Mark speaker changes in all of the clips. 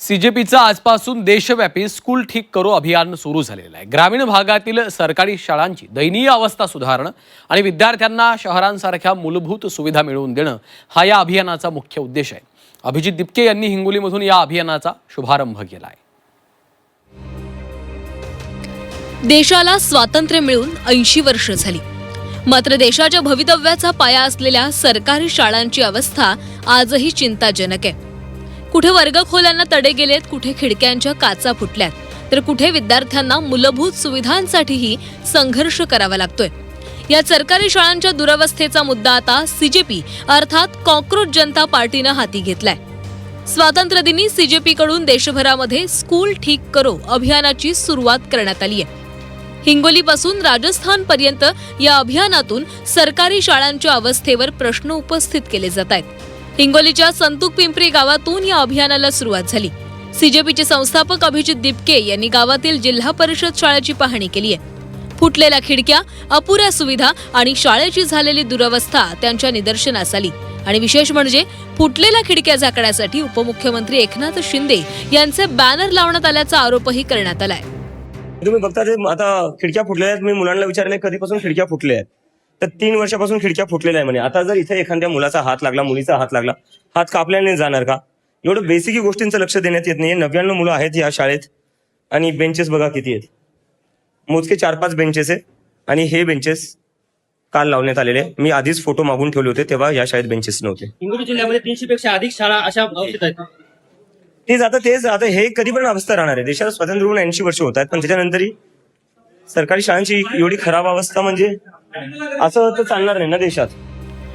Speaker 1: सीजेपीचं आजपासून देशव्यापी स्कूल ठीक करो अभियान सुरू झालेलं आहे। ग्रामीण भागातील सरकारी शाळांची दयनीय अवस्था सुधारणं आणि विद्यार्थ्यांना शहरांसारख्या मूलभूत सुविधा मिळवून देणं हा या अभियानाचा मुख्य उद्देश आहे। अभिजित दिपके यांनी हिंगोलीमधून या अभियानाचा शुभारंभ केला आहे।
Speaker 2: देशाला स्वातंत्र्य मिळून 80 वर्ष झाली, मात्र देशाच्या भवितव्याचा पाया असलेल्या सरकारी शाळांची अवस्था आजही चिंताजनक आहे। कुठे वर्गखोल्यांना तडे गेलेत, कुठे खिडक्यांच्या काचा फुटल्यात, तर कुठे विद्यार्थ्यांना मूलभूत सुविधांसाठीही संघर्ष करावा लागतोय। या सरकारी शाळांच्या दुरवस्थेचा मुद्दा आता सीजेपी अर्थात कॉकरोच जनता पार्टीनं हाती घेतलाय। स्वातंत्र्यदिनी सीजेपी कडून देशभरामध्ये स्कूल ठीक करो अभियानाची सुरुवात करण्यात आली आहे। हिंगोलीपासून राजस्थान पर्यंत या अभियानातून सरकारी शाळांच्या अवस्थेवर प्रश्न उपस्थित केले जात आहेत। हिंगोलीच्या संतूक पिंपरी गावातून या अभियानाला सुरुवात झाली। सीजेपीचे संस्थापक अभिजित दिपके यांनी गावातील जिल्हा परिषद शाळेची पाहणी केली आहे। फुटलेल्या खिडक्या, अपुऱ्या सुविधा आणि शाळेची झालेली दुरवस्था त्यांच्या निदर्शनास आली आणि विशेष म्हणजे फुटलेल्या खिडक्या झाकण्यासाठी उपमुख्यमंत्री एकनाथ शिंदे यांचे बॅनर लावण्यात आल्याचा आरोपही करण्यात आलाय।
Speaker 3: तुम्ही बघता ते आता खिडक्या फुटलेल्या आहेत। मी मुलांना विचारले कधीपासून खिडक्या फुटल्या आहेत, तर 3 वर्षापासून खिडक्या फुटलेल्या आहे म्हणे। आता जर इथे एखाद्या मुलाचा हात लागला, मुलीचा हात लागला, हात कापल्याने जाणार का? एवढं बेसिक गोष्टींचं लक्ष देण्यात येत नाही। 99 मुलं आहेत या शाळेत आणि बेंचेस बघा किती आहेत, मोजके 4-5 बेंचेस आहेत आणि हे बेंचेस काल लावण्यात आलेले। मी आधीच फोटो मागून ठेवले होते, तेव्हा या शाळेत बेंचेस नव्हते।
Speaker 4: हिंगोली जिल्ह्यामध्ये 300 पेक्षा अधिक शाळा अशा अवस्थेत आहेत।
Speaker 3: तेच आता हे कधी पण अवस्था राहणार आहे। देशाला स्वातंत्र्य होऊन 80 वर्ष होत आहेत, पण त्याच्यानंतरही सरकारी शाळांची एवढी खराब अवस्था म्हणजे असं तर चालणार नाही ना देशात।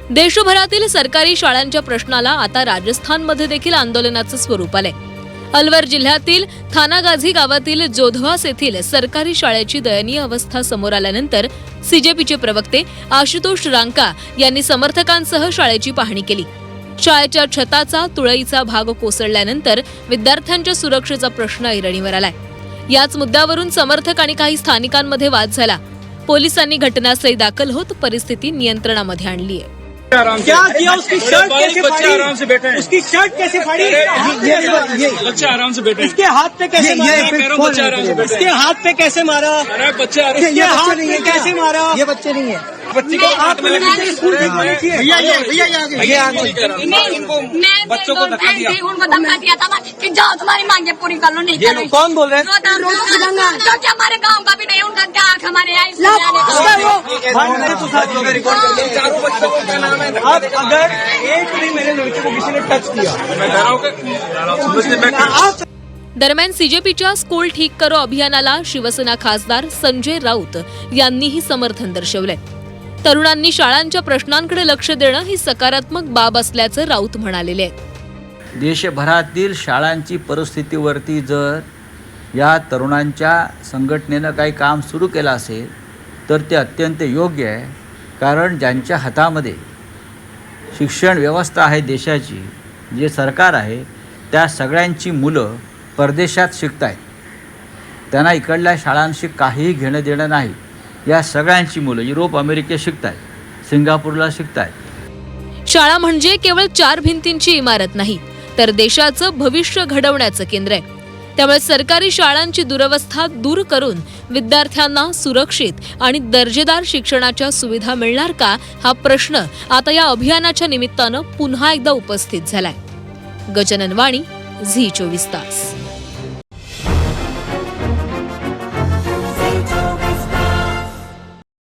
Speaker 2: देशभरातील सरकारी शाळांच्या प्रश्नाला आता राजस्थानमध्ये देखील आंदोलनाचं स्वरूप आलंय। अलवर जिल्ह्यातील थानागाझी गावातील जोधवास येथील सरकारी शाळेची दयनीय अवस्था समोर आल्यानंतर सीजेपीचे प्रवक्ते आशुतोष रांका यांनी समर्थकांसह शाळेची पाहणी केली। शाळेच्या छताचा तुळईचा भाग कोसळल्यानंतर विद्यार्थ्यांच्या सुरक्षेचा प्रश्न ऐरणीवर आलाय। याच मुद्द्यावरून समर्थक आणि काही स्थानिकांमध्ये वाद झाला। पोलिसांनी घटनास्थळी दाखल होत परिस्थिती नियंत्रणामध्ये आणली आहे।
Speaker 4: क्या किया? उसकी शर्ट कैसे फाड़ी? उसकी शर्ट कैसे फाड़ी? ये बच्चे आराम से बैठे। इसके हाथ पे कैसे मारा? इसके हाथ पे कैसे मारा? बच्चे ये हाथ पे कैसे मारा? ये बच्चे नहीं है। बच्चे को हाथ में भैया बच्चों को धक्का दिया।
Speaker 5: उनको धक्का दिया था कि जाओ तुम्हारी मांगे पूरी कर लो। नहीं करो।
Speaker 4: कौन बोल रहे हैं?
Speaker 5: क्योंकि हमारे गांव का भी नहीं, उनका क्या हक हमारे यहाँ?
Speaker 4: अब अगर एक भी मेरे लड़के को किसी ने टच किया,
Speaker 2: दरम्यान सीजेपीच्या स्कूल ठीक करो अभियानाला शिवसेना खासदार संजय राऊत यांनीही समर्थन दर्शवलंय। तरुणांनी शाळांच्या प्रश्नांकडे लक्ष देणं ही सकारात्मक बाब असल्याचं राऊत म्हणालेले आहेत।
Speaker 6: देशभरातील शाळांची परिस्थितीवरती जर या तरुणांच्या संघटनेनं काही काम सुरू केलं असेल तर ते अत्यंत योग्य आहे, कारण ज्यांच्या हातामध्ये शिक्षण व्यवस्था आहे देशाची, जे सरकार आहे, त्या सगळ्यांची मुलं परदेशात शिकत आहेत। त्यांना इकडल्या शाळांशी काहीही घेणं देणं नाही। या सगळ्यांची मुलं युरोप, अमेरिकेत शिकत आहेत, सिंगापूरला शिकत आहेत।
Speaker 2: शाळा म्हणजे केवळ 4 भिंतींची इमारत नाही, तर देशाचं भविष्य घडवण्याचं केंद्र आहे। त्यामुळे सरकारी शाळांची दुरवस्था दूर करून विद्यार्थ्यांना सुरक्षित आणि दर्जेदार शिक्षणाच्या सुविधा मिळणार का, हा प्रश्न आता या अभियानाच्या निमित्तानं पुन्हा एकदा उपस्थित झालाय। गजानन वाणी, झी 24 तास।